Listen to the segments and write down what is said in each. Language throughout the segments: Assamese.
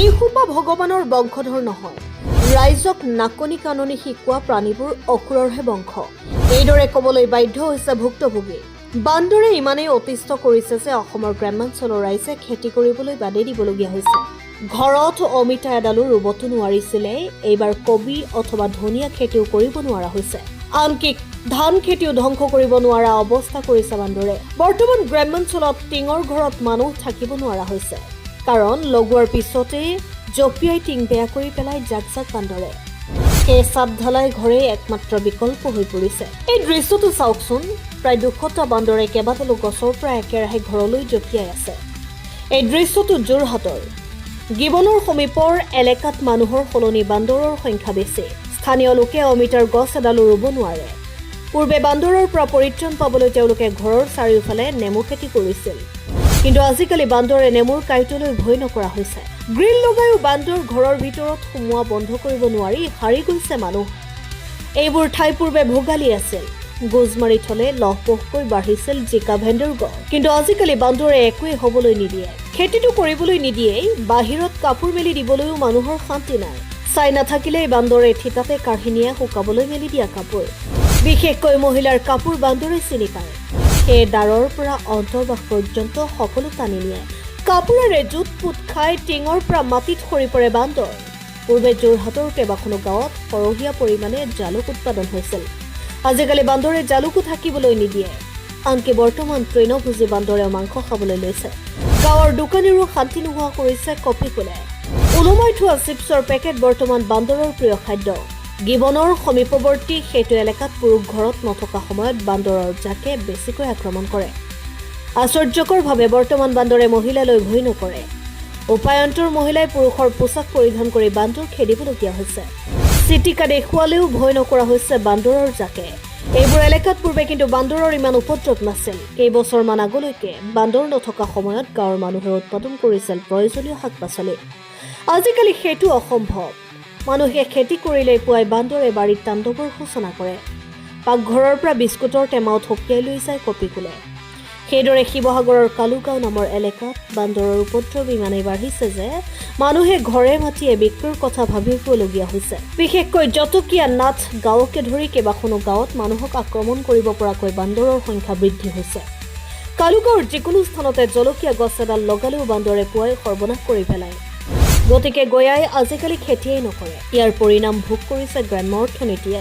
এইসোপা ভগৱানৰ বংশধৰ নহয়, ৰাইজক নাকনি কাননি শিকোৱা প্ৰাণীবোৰ অসুৰৰহে বংশ। এইদৰে ক'বলৈ বাধ্য হৈছে ভুক্তভোগী। বান্দৰে ইমানেই অতিষ্ঠ কৰিছে যে অসমৰ গ্ৰামাঞ্চলৰ ৰাইজে খেতি কৰিবলৈ বাদেই দিবলগীয়া হৈছে। ঘৰত অমিতা এডালো ৰুবতো নোৱাৰিছিলে, এইবাৰ কবি অথবা ধনিয়া খেতিও কৰিব নোৱাৰা হৈছে। আনকি ধান খেতিও ধ্বংস কৰিব নোৱাৰা অৱস্থা কৰিছে বান্দৰে। বৰ্তমান গ্ৰামাঞ্চলত টিঙৰ ঘৰত মানুহ থাকিব নোৱাৰা হৈছে, কাৰণ লগোৱাৰ পিছতেই জঁপিয়াই টিং বেয়া কৰি পেলাই জাক জাক বান্দৰে। সেই চাপ ঢালাই ঘৰেই একমাত্ৰ বিকল্প হৈ পৰিছে। এই দৃশ্যটো চাওকচোন, প্ৰায় 200টা বান্দৰে কেইবাটালো গছৰ পৰা একেৰাহে ঘৰলৈ জঁপিয়াই আছে। এই দৃশ্যটো যোৰহাটৰ। গিবনৰ সমীপৰ এলেকাত মানুহৰ সলনি বান্দৰৰ সংখ্যা বেছি। স্থানীয় লোকে অমিতাৰ গছ এডালো ৰুব নোৱাৰে। পূৰ্বে বান্দৰৰ পৰা পৰিত্ৰাণ পাবলৈ তেওঁলোকে ঘৰৰ চাৰিওফালে নেমু খেতি কৰিছিল, কিন্তু আজিকালি বান্দৰে নেমুৰ কাঁইটলৈ ভয় নকৰা হৈছে। গ্ৰিল লগাইও বান্দৰ ঘৰৰ ভিতৰত সোমোৱা বন্ধ কৰিব নোৱাৰি হাৰি গৈছে মানুহ। এইবোৰ ঠাই পূৰ্বে ভোগালী আছিল। গোজ মাৰি থলে লহপহকৈ বাঢ়িছিল জিকা ভেন্দিৰ গছ, কিন্তু আজিকালি বান্দৰে একোৱেই হবলৈ নিদিয়ে। খেতিটো কৰিবলৈ নিদিয়েই, বাহিৰত কাপোৰ মেলি দিবলৈও মানুহৰ শান্তি নাই। চাই নাথাকিলেই বান্দৰে থিতাতে কাঢ়ি নিয়ে শুকাবলৈ মেলি দিয়া কাপোৰ। বিশেষকৈ মহিলাৰ কাপোৰ বান্দৰে চিনি পায়। সেই ডাৰৰ পৰা অন্তৰ্বাস পৰ্যন্ত সকলো টানি নিয়ে। কাপোৰেৰে জুত পুত খাই টিঙৰ পৰা মাটিত সৰি পৰে বান্দৰ। পূৰ্বে যোৰহাটৰ কেইবাখনো গাঁৱত সৰহীয়া পৰিমাণে জালুক উৎপাদন হৈছিল। আজিকালি বান্দৰে জালুকো থাকিবলৈ নিদিয়ে। আনকি বৰ্তমান তৃণভোজী বান্দৰেও মাংস খাবলৈ লৈছে। গাঁৱৰ দোকানীৰো শান্তি নোহোৱা কৰিছে কপিকুলে। ওলোমাই থোৱা চিপছৰ পেকেট বৰ্তমান বান্দৰৰ প্ৰিয় খাদ্য। গিবনৰ সমীপৱৰ্তী সেইটো এলেকাত পুৰুষ ঘৰত নথকা সময়ত বান্দৰৰ জাকে বেছিকৈ আক্ৰমণ কৰে। আশ্চৰ্যকৰভাৱে বৰ্তমান বান্দৰে মহিলালৈ ভয় নকৰে। উপায়ন্তৰ মহিলাই পুৰুষৰ পোছাক পৰিধান কৰি বান্দৰ খেদিবলগীয়া হৈছে। চিটিকা দেখুৱালেও ভয় নকৰা হৈছে বান্দৰৰ জাকে। এইবোৰ এলেকাত পূৰ্বে কিন্তু বান্দৰৰ ইমান উপদ্ৰৱ নাছিল। কেইবছৰমান আগলৈকে বান্দৰ নথকা সময়ত গাঁৱৰ মানুহে উৎপাদন কৰিছিল প্ৰয়োজনীয় শাক পাচলি। আজিকালি সেইটো অসম্ভৱ। মানুহে খেতি কৰিলেই পুৱাই বান্দৰে বাৰীত তাণ্ডৱৰ সূচনা কৰে। পাকঘৰৰ পৰা বিস্কুটৰ টেমাও থপিয়াই লৈ যায় কপিকুলে। সেইদৰে শিৱসাগৰৰ কালুগাঁও নামৰ এলেকাত বান্দৰৰ উপদ্ৰৱ ইমানেই বাঢ়িছে যে মানুহে ঘৰে মাটিয়ে বিক্ৰীৰ কথা ভাবিবলগীয়া হৈছে। বিশেষকৈ জটকীয়া নাথ গাঁৱকে ধৰি কেইবাখনো গাঁৱত মানুহক আক্ৰমণ কৰিব পৰাকৈ বান্দৰৰ সংখ্যা বৃদ্ধি হৈছে। কালুগাঁৱৰ যিকোনো স্থানতে জলকীয়া গছ এডাল লগালেও বান্দৰে পুৱাই সৰ্বনাশ কৰি পেলায়। গতিকে গয়াই আজিকালি খেতিয়েই নকৰে। ইয়াৰ পৰিণাম ভোগ কৰিছে গ্ৰাম্য অৰ্থনীতিয়ে।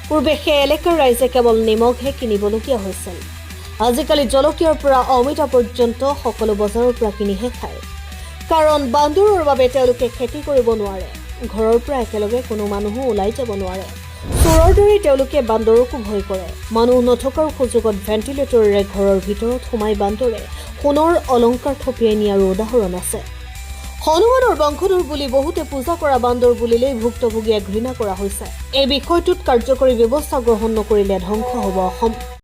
পূৰ্বে সেই এলেকাৰ ৰাইজে কেৱল নিমখহে কিনিবলগীয়া হৈছিল। আজিকালি জলকীয়াৰ পৰা অমিতা পৰ্যন্ত সকলো বজাৰৰ পৰা কিনিহে খায়। কাৰণ বান্দৰৰ বাবে তেওঁলোকে খেতি কৰিব নোৱাৰে। ঘৰৰ পৰা একেলগে কোনো মানুহো ওলাই যাব নোৱাৰে। চোৰৰ দৰে তেওঁলোকে বান্দৰকো ভয় কৰে। মানুহ নথকাৰ সুযোগত ভেণ্টিলেটৰেৰে ঘৰৰ ভিতৰত সোমাই বান্দৰে সোণৰ অলংকাৰ থপিয়াই নিয়াৰো উদাহৰণ আছে। হনুমানৰ বংশধৰ বুলি বহুতে পূজা কৰা বান্দৰ বুলিলেই ভুক্তভোগীয়ে ঘৃণা কৰা হৈছে। এই বিষয়টোত কাৰ্যকৰী ব্যৱস্থা গ্ৰহণ নকৰিলে ধ্বংস হ'ব অসম।